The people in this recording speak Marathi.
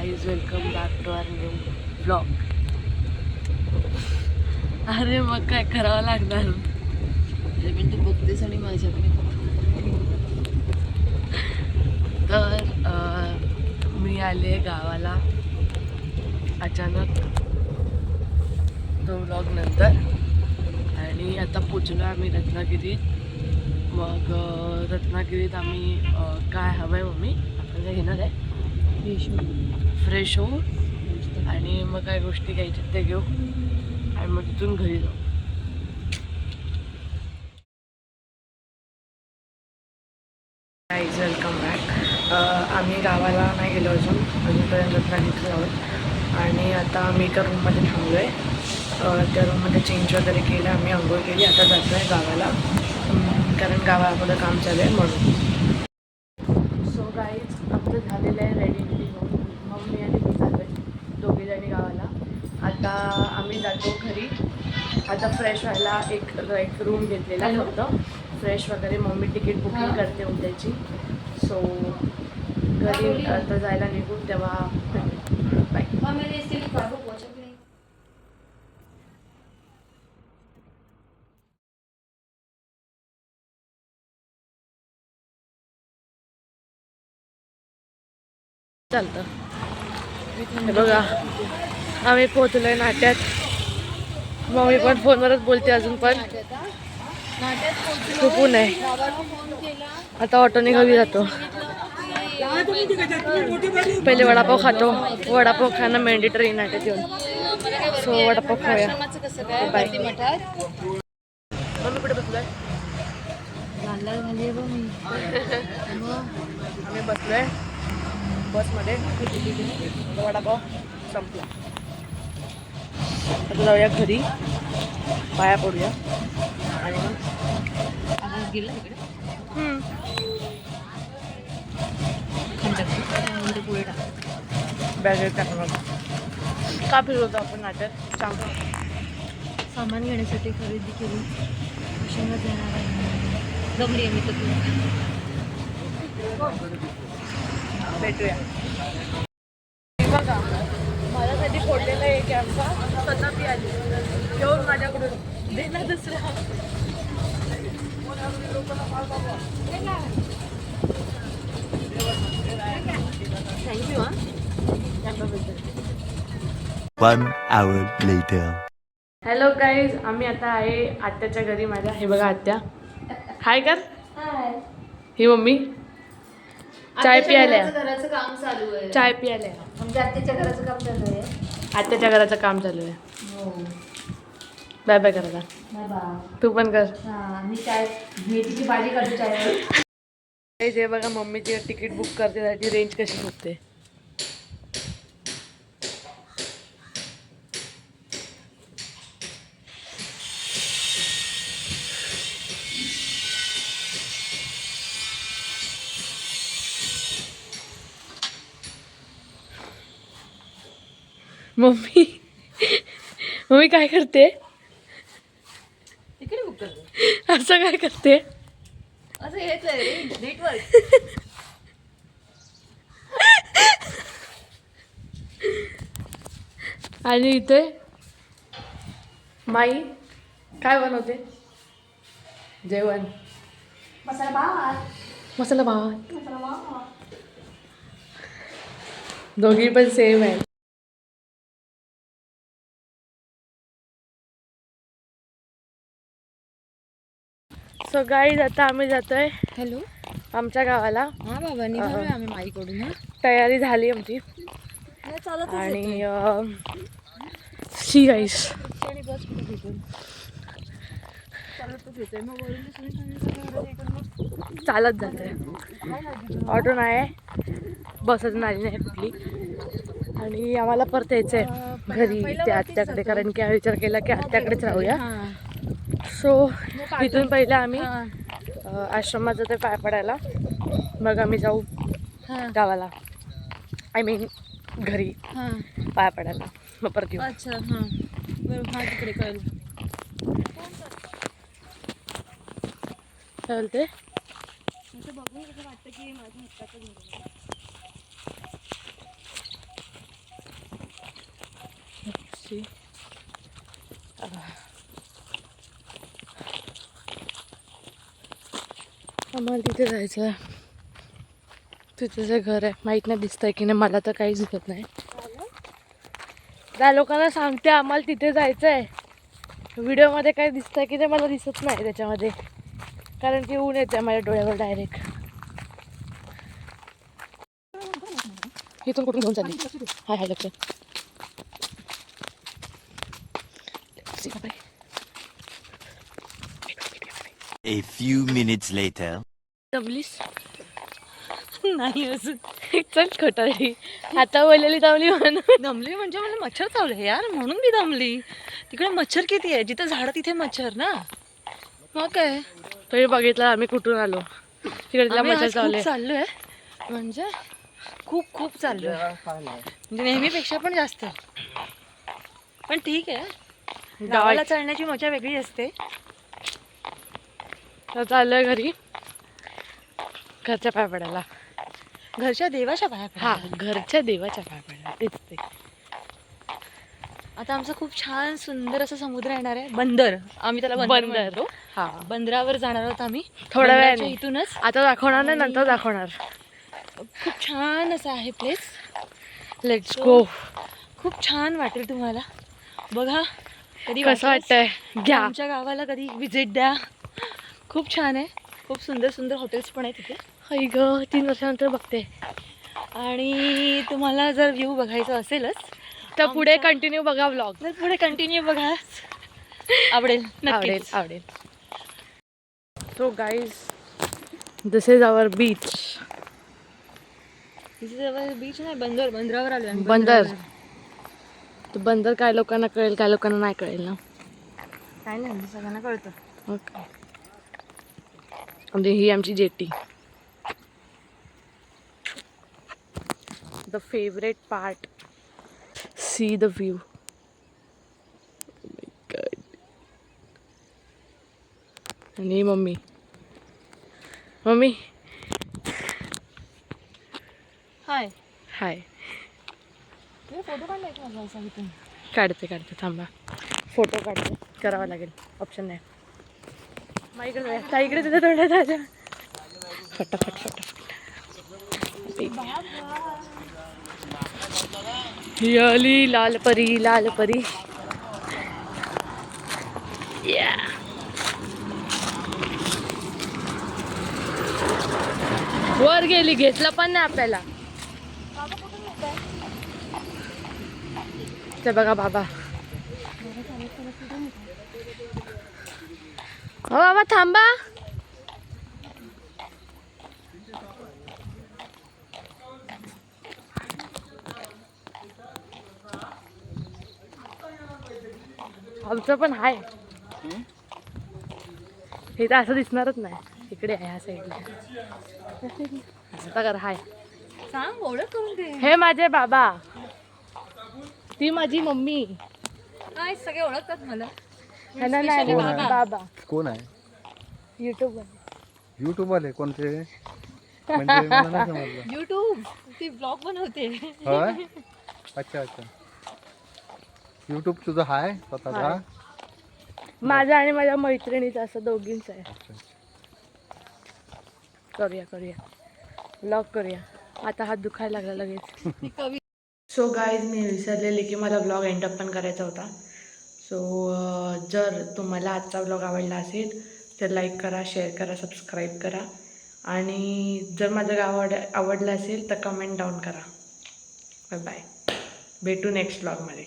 Guys, welcome back to our new blog. अरे मग काय करावं लागणार, पण तू बघतेस आणि माझ्याकडे. तर मी आले गावाला अचानक 2 ब्लॉग नंतर आणि आता पोचलो आम्ही रत्नागिरीत. मग रत्नागिरीत आम्ही काय हवं आहे मम्मी आपल्याला घेणार आहे फ्रेश होऊ आणि मग काय गोष्टी घ्यायच्या ते घेऊ आणि मग तिथून घरी जाऊ. Guys, welcome back. आम्ही गावाला नाही गेलो अजूनपर्यंत रत्नागिरीत आहोत आणि आता आम्ही एका रूममध्ये थांबलो आहे. त्या रूममध्ये चेंज वगैरे केलं, आम्ही आंघोळ केली. आता जातो आहे गावाला कारण गावामध्ये काम चालू आहे म्हणून. सो गाईज, आमचं झालेलं आहे रेडी होऊन. मम्मी आणि मी चालू आहे दोघीजणी गावाला. आता आम्ही जातो घरी. आता फ्रेश व्हायला एक रूम घेतलेला फक्त फ्रेश वगैरे. मम्मी तिकीट बुकिंग करते उद्याची. सो घरी आता जायला निघून तेव्हा बाय. चालतं. हे बघा आम्ही पोहोचलो आहे नाट्यात. मम्मी पण फोनवरच बोलते अजून पण खूप ऊन आहे. आता ऑटोने घरी जातो. पहिले वडापाव खातो. वडापाव खाणं मॅन्डेटरी नाट्यात येऊन. सो वडापाव खाऊया. बाय. मम्मी कुठे बसलोय? आम्ही बसलोय बसमध्ये. वडापाव संपला. आता जाऊया घरी, पाया पडूया आणि मग गेला तिकडे बॅगेत टाकणार. का फिरवतो आपण नाट्यात सांग. सामान घेण्यासाठी खरेदी केली. शेंगात येणार आहे गमरी आम्ही तर भेटूया. बघा माझ्यासाठी फोडलेला एक आमचा स्वतः पी आली घेऊन माझ्याकडून देना दुसरा. थँक्यू. हां, 1 hour later. हॅलो गाईज, आम्ही आता आहे आत्याच्या घरी माझ्या. हे बघा आत्या, हाय कर. ही मम्मी चाय प्यायला. घराचं काम चालू आहे. चाय प्यायला आमच्या आत्याच्या घराचं काम चालू आहे. आत्याच्या घराचं काम चालू आहे. हो, बाय बाय करा. Bye bye. तू पण कर. मी चाय मेथीची भाजी करते चायवर. ते बघा मम्मीची तिकीट बुक करते त्याची रेंज कशी होते. मम्मी काय करते? तिकीट बुक करते. असं काय करते? असं हेच आहे नेटवर्क. आणि इथे माई काय बनवते? जेवण. मसाला भात. मसाला भात. दोघी पण सेम आहे. सो गाईज, आता आम्ही जातोय हॅलो आमच्या गावाला. हां बाबा, निघालोय आम्ही माईकडून. तयारी झाली आमची चालतच आणि शी गाईज आणि बस कुठे भेटून चालतच येतोय. मग चालत जातोय. ऑटो नाही आहे, बसच नाही नाही कुठली. आणि आम्हाला परत यायचं आहे घरी त्या आत्याकडे, कारण की आम्ही विचार केला की आत्याकडेच राहूया. सो इथून पहिले आम्ही आश्रमात जातो पाय पडायला, मग आम्ही जाऊ गावाला. आय मीन घरी पाय पडायला, मग परत येऊ. अच्छा हां बरं. हां तिकडे कळलं. काय बोलते? असं बघून कसं वाटतं की माझ्या हक्काचं घर. आमची. आम्हाला तिथे जायचं आहे. तिथे जे घर आहे माहीत नाही दिसतंय की नाही, मला तर काहीच दिसत नाही. त्या लोकांना सांगते आम्हाला तिथे जायचं आहे. व्हिडिओमध्ये काय दिसतंय की ते मला दिसत नाही त्याच्यामध्ये, कारण की ऊन येते माझ्या डोळ्यावर डायरेक्ट. इथून कुठून घेऊन चालली? हाय हाय लक्ष. A few minutes later. दमलीस? नाही अजून. चल खोटाळी. आता बोललेली दमली म्हणून. दमली म्हणजे मला मच्छर चावले यार, म्हणून मी दमली. तिकडे मच्छर किती आहे, जिथं झाड तिथे मच्छर ना. मग काय, तुम्ही बघितलं आम्ही कुठून आलो. तिकडे आम्ही मच्छर आज खूप चावले. चाललोय, म्हणजे खूप खूप चाललोय, म्हणजे नेहमीपेक्षा पण जास्त. पण ठीक आहे, गावाला चालण्याची मजा वेगळी असते. तर चाललोय घरी घरच्या पाय पडायला. घरच्या देवाच्या पाया हा, पडायला. घरच्या देवाच्या पाय पडायला. तेच ते. आता आमचं खूप छान सुंदर असं समुद्र येणार आहे. बंदर, आम्ही त्याला बंदर बंदर. म्हणतो. हा, बंदरावर जाणार आहोत आम्ही थोड्या बंदराच्या वेळाने. इथूनच. आता दाखवणार नाही, नंतर दाखवणार. खूप छान असं आहे प्लेस. Let's go. खूप छान वाटेल तुम्हाला. बघा कधी कसं वाटलंच वाटतंय? घ्या. आमच्या गावाला कधी विजिट द्या. खूप छान आहे, खूप सुंदर सुंदर हॉटेल्स पण आहेत तिथे. आई ग, 3 वर्षानंतर बघते. आणि तुम्हाला जर व्ह्यू बघायचा असेलच तर पुढे कंटिन्यू बघा व्लॉग. तर पुढे कंटिन्यू बघा, आवडेल आवडेल नक्कीच. आवडेल. So guys, this is our beach. Beach नाही, बंदर. बंदरावर आलो आम्ही. बंदर. तर बंदर काय लोकांना कळेल, काय लोकांना नाही कळेल ना. काय नाही, सगळ्यांना कळतं. ओके. म्हणजे ही आमची jetty. The favourite part, see the view. आणि मम्मी मम्मी हाय, हाय. फोटो काढलाय का माझा इथून? काढते थांबा. फोटो काढते, करावा लागेल, ऑप्शन नाही. मग इकडे इकडे तिथे तोंडात राजा. फटाफट फटाफट. ही आली लाल परी, लाल परी. Yeah. वर गेली, घेतलं पण नाही आपल्याला. ते बघा बाबा. हो बाबा थांबा. आमचं पण आहे. हे तर असं दिसणारच नाही. इकडे आहे ह्या साईडला. आता कर हाय. सांग, ओळख करून दे. हे माझे बाबा, ती माझी मम्मी. नाही, सगळे ओळखतात मला. ह्यांना नाही बाबा. बाबा. कोण आहे? युट्यूब. युट्यूब वाले कोणते? म्हणजे मला नाही समजलं. युट्यूब, ती ब्लॉग बनवते. होय, अच्छा अच्छा. युट्यूब तुझं हाय स्वतःचा? हाय. माझ्या आणि माझ्या मैत्रिणीचं असं दोघींचं आहे. अच्छा. करूया व्लॉग करूया. आता हात दुखायला लागला लगेच. ती कवी. सो गाईज, मी विसरलेले की मला ब्लॉग एंडअप पण करायचा होता. सो जर तुम्हाला आजचा ब्लॉग आवडला असेल तर लाईक करा, शेअर करा, सबस्क्राईब करा. आणि जर माझं गाव आवडलं असेल तर कमेंट डाऊन करा. Bye bye. भेटू नेक्स्ट ब्लॉगमध्ये.